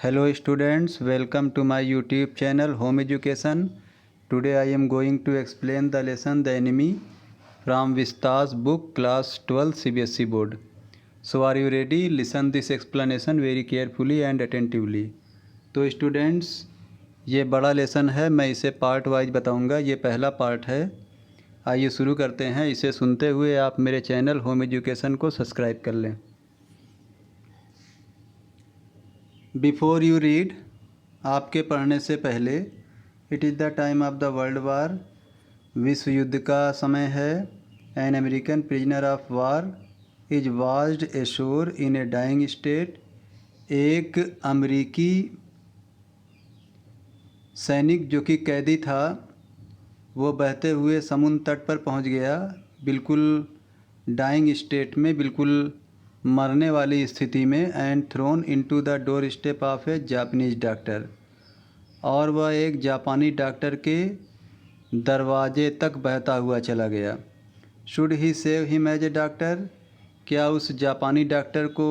Hello students, welcome to my YouTube channel Home Education. Today I am going to explain the lesson The Enemy from Vista's book class 12 CBSE board. So are you ready? Listen this explanation very carefully and attentively. तो students ये बड़ा lesson है, मैं इसे part wise बताऊंगा। ये पहला part है। आइए शुरू करते हैं। इसे सुनते हुए आप मेरे चैनल होम एजुकेशन को सब्सक्राइब कर लें। बिफोर यू रीड, आपके पढ़ने से पहले, it is the time of the world war, विश्व युद्ध का समय है। An American prisoner of war is washed ashore in a dying state. एक अमरीकी सैनिक जो कि कैदी था, वो बहते हुए समुद्र तट पर पहुंच गया, बिल्कुल डाइंग स्टेट में, बिल्कुल मरने वाली स्थिति में। And throne into the door step of A Japanese doctor, और वह एक जापानी डॉक्टर के दरवाजे तक बहता हुआ चला गया। Should he save him as a doctor, क्या उस जापानी डॉक्टर को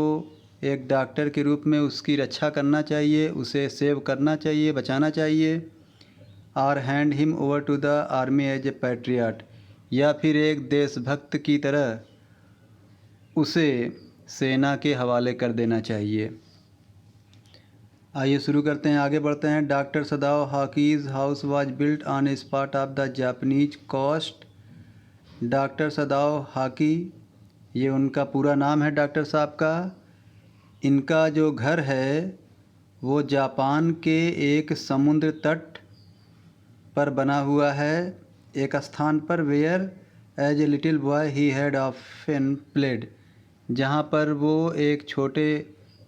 एक डॉक्टर के रूप में उसकी रक्षा करना चाहिए, उसे सेव करना चाहिए, बचाना चाहिए। Or hand him over to the army as a patriot, या फिर एक देशभक्त की तरह उसे सेना के हवाले कर देना चाहिए। आइए शुरू करते हैं, आगे बढ़ते हैं। Doctor Sadao Hoki's house was built on a spot of the Japanese coast. Doctor Sadao Hoki, ये उनका पूरा नाम है डॉक्टर साहब का। इनका जो घर है वो जापान के एक समुद्र तट पर बना हुआ है, एक स्थान पर। Where as a little boy he had often played, जहाँ पर वो एक छोटे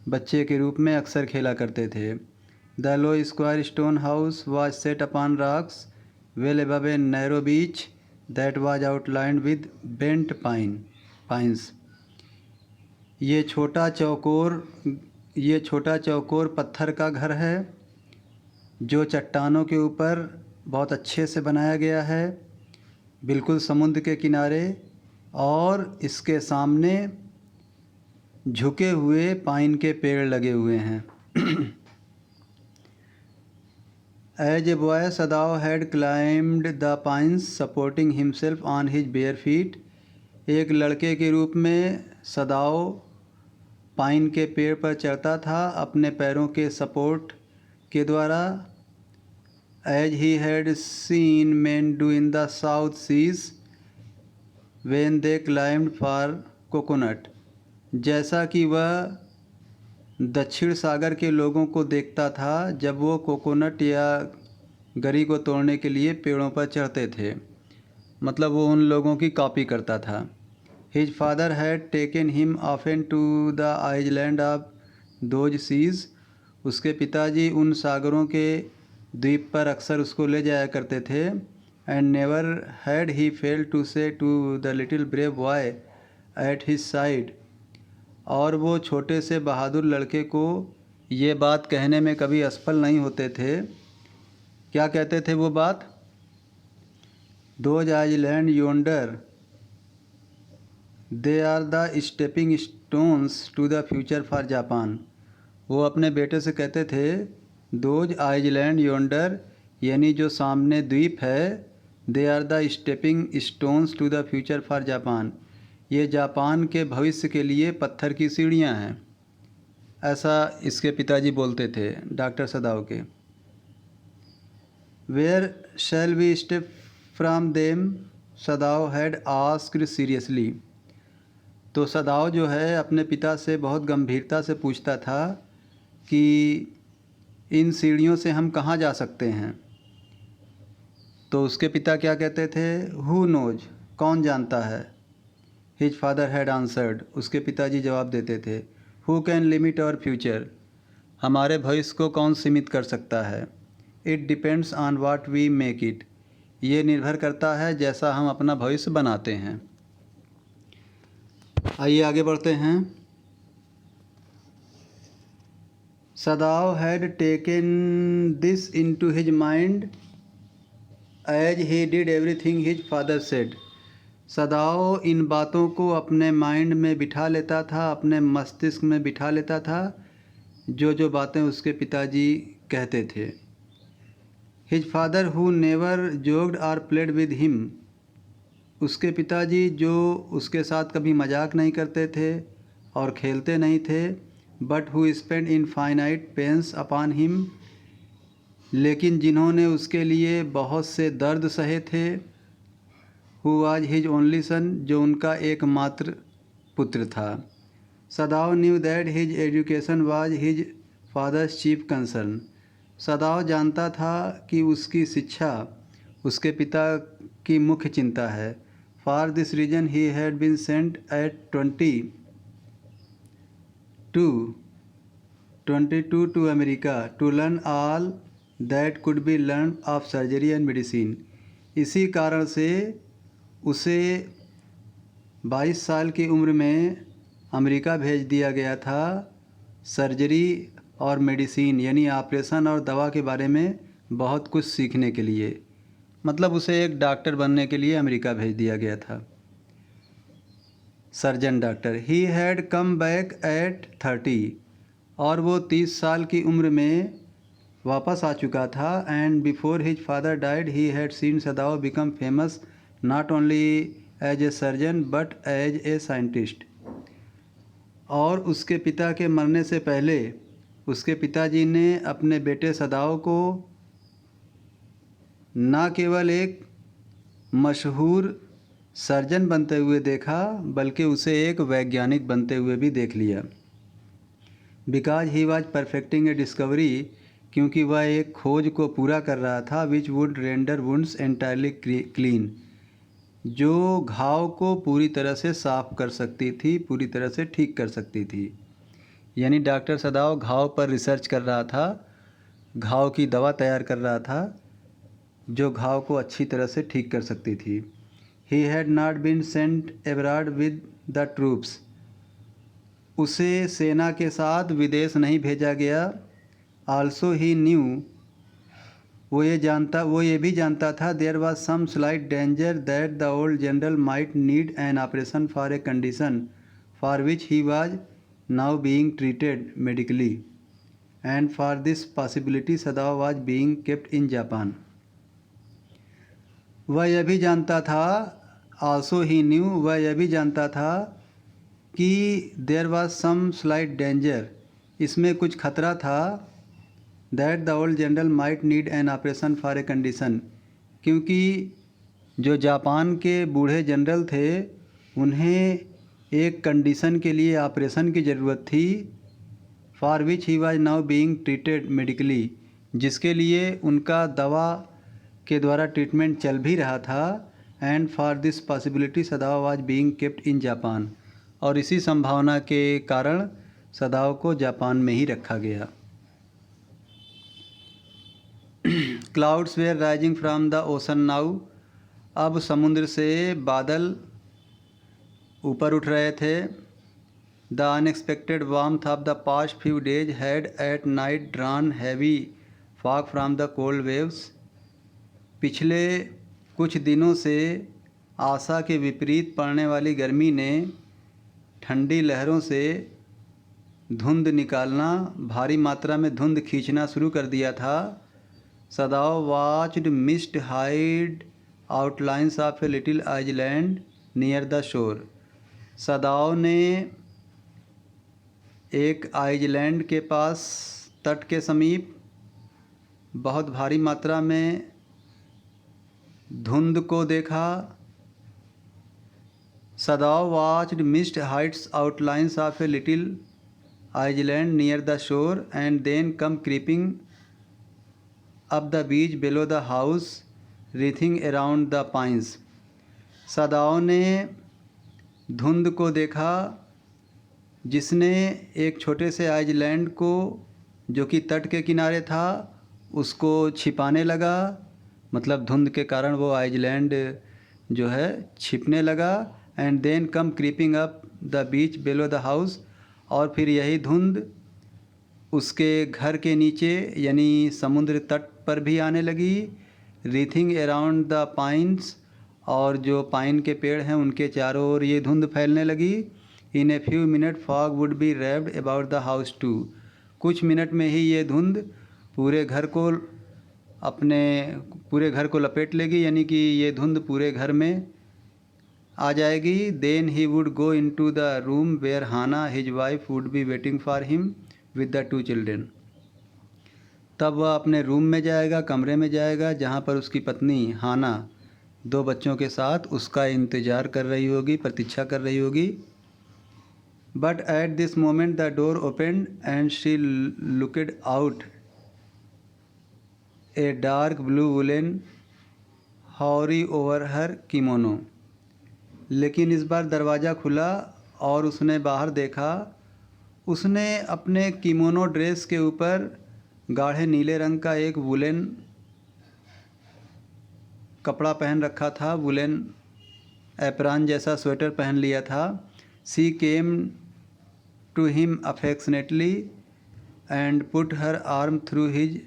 बच्चे के रूप में अक्सर खेला करते थे। The low square stone house was set upon rocks well above a narrow beach that was outlined with bent pines. ये छोटा चौकोर पत्थर का घर है जो चट्टानों के ऊपर बहुत अच्छे से बनाया गया है, बिल्कुल समुद्र के किनारे, और इसके सामने झुके हुए पाइन के पेड़ लगे हुए हैं। As a boy Sadao had climbed the pines supporting himself on his bare feet. एक लड़के के रूप में सदाओ पाइन के पेड़ पर चढ़ता था अपने पैरों के सपोर्ट के द्वारा। As he had seen men do in the South Seas when they climbed for coconut, जैसा कि वह दक्षिण सागर के लोगों को देखता था जब वो कोकोनट या गरी को तोड़ने के लिए पेड़ों पर चढ़ते थे, मतलब वो उन लोगों की कॉपी करता था। His father had taken him often to the island of those seas, उसके पिताजी उन सागरों के द्वीप पर अक्सर उसको ले जाया करते थे। And never had he fail to say to the little brave boy at his side, और वो छोटे से बहादुर लड़के को ये बात कहने में कभी असफल नहीं होते थे। क्या कहते थे वो बात? Those islands yonder they are the stepping stones to the future for Japan. वो अपने बेटे से कहते थे, दोज आइलैंड योंडर, यानी जो सामने द्वीप है, they are the stepping stones to the future for Japan, ये जापान के भविष्य के लिए पत्थर की सीढ़ियाँ हैं। ऐसा इसके पिताजी बोलते थे डॉक्टर सदाओ के। Where shall we step from them, Sadao had asked seriously. तो सदाओ जो है अपने पिता से बहुत गंभीरता से पूछता था कि इन सीढ़ियों से हम कहाँ जा सकते हैं। तो उसके पिता क्या कहते थे? हु नोज, कौन जानता है। हिज फादर हैड आंसर्ड, उसके पिताजी जवाब देते थे, who can limit our future, हमारे भविष्य को कौन सीमित कर सकता है। It depends on what we make it, ये निर्भर करता है जैसा हम अपना भविष्य बनाते हैं। आइए आगे बढ़ते हैं। Sadao had taken this into his mind as he did everything his father said. Sadao इन बातों को अपने माइंड में बिठा लेता था, अपने मस्तिष्क में बिठा लेता था, जो बातें उसके पिताजी कहते थे। His father who never joked और प्लेड विद हिम, उसके पिताजी जो उसके साथ कभी मजाक नहीं करते थे और खेलते नहीं थे, but who spend infinite pains upon him, लेकिन जिन्होंने उसके लिए बहुत से दर्द सहे थे। Who was his only son, जो उनका एकमात्र पुत्र था। Sadao knew that his education was his father's chief concern, Sadao जानता था कि उसकी शिक्षा उसके पिता की मुख्य चिंता है। For this reason he had been sent at 22 to America to learn all that could be learn of surgery and medicine. इसी कारण से उसे 22 साल की उम्र में अमेरिका भेज दिया गया था सर्जरी और मेडिसिन यानी ऑपरेशन और दवा के बारे में बहुत कुछ सीखने के लिए। मतलब उसे एक डॉक्टर बनने के लिए अमेरिका भेज दिया गया था, surgeon doctor. He had come back at 30, और वो 30 साल की उम्र में वापस आ चुका था। And before his father died he had seen Sadao become famous not only as a surgeon but as a scientist. और उसके पिता के मरने से पहले उसके पिताजी ने अपने बेटे सदाव को न केवल एक मशहूर सर्जन बनते हुए देखा, बल्कि उसे एक वैज्ञानिक बनते हुए भी देख लिया। Because he was perfecting A discovery, क्योंकि वह एक खोज को पूरा कर रहा था, which would render wounds entirely clean, जो घाव को पूरी तरह से साफ कर सकती थी, पूरी तरह से ठीक कर सकती थी। यानी डॉक्टर सदाव घाव पर रिसर्च कर रहा था, घाव की दवा तैयार कर रहा था जो घाव को अच्छी तरह से ठीक कर सकती थी। He had not been sent abroad with the troops, उसे सेना के साथ विदेश नहीं भेजा गया। आल्सो ही न्यू, वो ये भी जानता था, there was some slight danger that the old general might need an operation for a condition for which he was now being treated medically, and for this possibility Sadao was being kept in Japan. वह यह भी जानता था, also he new, वह यह भी जानता था कि there was some slight danger, इसमें कुछ खतरा था, that the old general might need an operation for a condition, क्योंकि जो जापान के बूढ़े जनरल थे उन्हें एक कंडीशन के लिए ऑपरेशन की ज़रूरत थी। For which he was now being treated medically, जिसके लिए उनका दवा के द्वारा ट्रीटमेंट चल भी रहा था। And for this possibility सदाव was being kept in Japan, और इसी संभावना के कारण सदाव को जापान में ही रखा गया। Clouds were rising from the ocean now, अब समुद्र से बादल ऊपर उठ रहे थे। The unexpected warmth of the past few days had at night drawn heavy fog from the cold waves, पिछले कुछ दिनों से आशा के विपरीत पड़ने वाली गर्मी ने ठंडी लहरों से धुंध निकालना, भारी मात्रा में धुंध खींचना शुरू कर दिया था। सदाव watched mist hide outlines of a little island near the शोर, सदाव ने एक आइलैंड के पास तट के समीप बहुत भारी मात्रा में धुंध को देखा। Sadao watched mist hides outlines of a little island near the shore and then come creeping up the beach below the house wreathing around the pines, Sadao ने धुंध को देखा जिसने एक छोटे से आइलैंड को जो कि तट के किनारे था उसको छिपाने लगा, मतलब धुंध के कारण वो आइलैंड जो है छिपने लगा। And then come creeping up the beach below the house, और फिर यही धुंध उसके घर के नीचे यानी समुद्र तट पर भी आने लगी। रीथिंग अराउंड द पाइन्स, और जो पाइन के पेड़ हैं उनके चारों ओर ये धुंध फैलने लगी। In a few minute fog would be wrapped about the house too, कुछ मिनट में ही ये धुंध पूरे घर को लपेट लेगी, यानी कि ये धुंध पूरे घर में आ जाएगी। Then he would go into the room where Hana his wife would be waiting for him with the 2 children. तब वह अपने रूम में जाएगा, कमरे में जाएगा, जहाँ पर उसकी पत्नी हाना 2 बच्चों के साथ उसका इंतज़ार कर रही होगी, प्रतीक्षा कर रही होगी। But at this moment the door opened and she looked out a dark blue woollen haori over her kimono. लेकिन इस बार दरवाज़ा खुला और उसने बाहर देखा। उसने अपने किमोनो ड्रेस के ऊपर गाढ़े नीले रंग का एक वुलन कपड़ा पहन रखा था, वुलन एप्रॉन जैसा स्वेटर पहन लिया था। She came to him affectionately and put her arm through his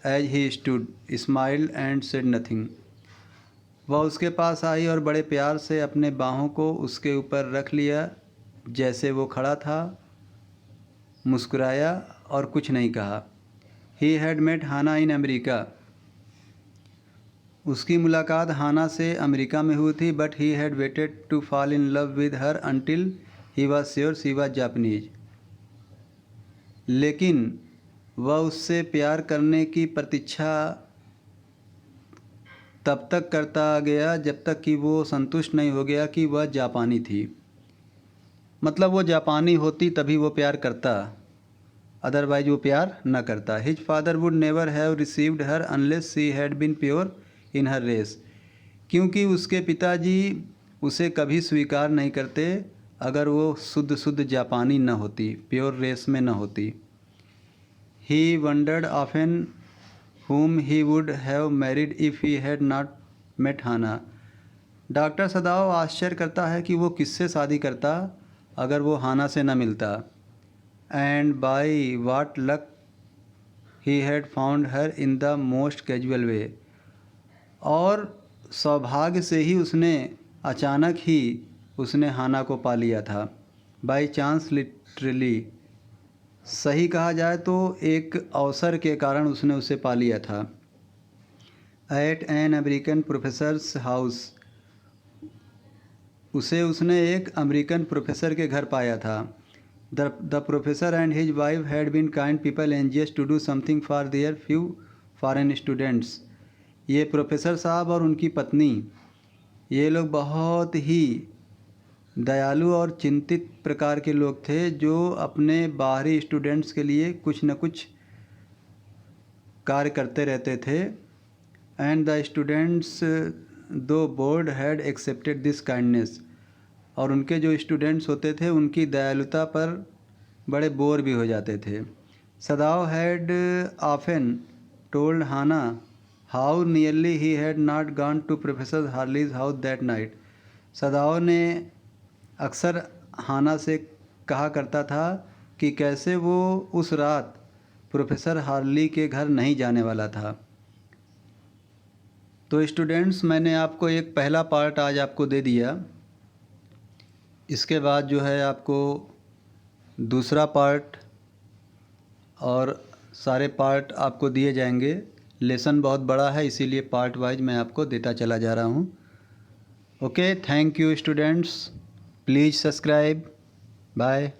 as he stood, smiled and said nothing. वह उसके पास आई और बड़े प्यार से अपने बाहों को उसके ऊपर रख लिया जैसे वो खड़ा था, मुस्कुराया और कुछ नहीं कहा। He had met Hana in America. उसकी मुलाकात हाना से अमेरिका में हुई थी। But he had waited to fall in love with her until he was sure she was Japanese. लेकिन वह उससे प्यार करने की प्रतीक्षा तब तक करता गया जब तक कि वो संतुष्ट नहीं हो गया कि वह जापानी थी। मतलब वो जापानी होती तभी वो प्यार करता, अदरवाइज वो प्यार न करता। His father would never have received her unless she had been pure in her race. क्योंकि उसके पिताजी उसे कभी स्वीकार नहीं करते अगर वो शुद्ध जापानी न होती, प्योर रेस में न होती। He wondered often whom he would have married if he had not met Hana। Doctor सदाओ आश्चर्य करता है कि वो किससे शादी करता अगर वो हाना से न मिलता। And by what luck he had found her in the most casual way. और सौभाग्य से ही अचानक ही उसने हाना को पा लिया था। बाई चांस लिटरली, सही कहा जाए तो एक अवसर के कारण उसने उसे पा लिया था। At an American professor's house, उसने एक अमेरिकन प्रोफेसर के घर पाया था। The professor and his wife had been kind people anxious to do something for their few foreign students. ये प्रोफेसर साहब और उनकी पत्नी, ये लोग बहुत ही दयालु और चिंतित प्रकार के लोग थे जो अपने बाहरी स्टूडेंट्स के लिए कुछ न कुछ कार्य करते रहते थे। एंड द स्टूडेंट्स दो board had accepted this kindness. और उनके जो स्टूडेंट्स होते थे उनकी दयालुता पर बड़े बोर भी हो जाते थे। Sadao had often told Hana how nearly he had not gone to professor Harley's house that night. Sadao ने अक्सर हाना से कहा करता था कि कैसे वो उस रात प्रोफेसर हार्ली के घर नहीं जाने वाला था। तो स्टूडेंट्स, मैंने आपको एक पहला पार्ट आज आपको दे दिया। इसके बाद जो है आपको दूसरा पार्ट और सारे पार्ट आपको दिए जाएंगे। लेसन बहुत बड़ा है, इसीलिए पार्ट वाइज मैं आपको देता चला जा रहा हूँ। Okay, thank you students, please subscribe, bye.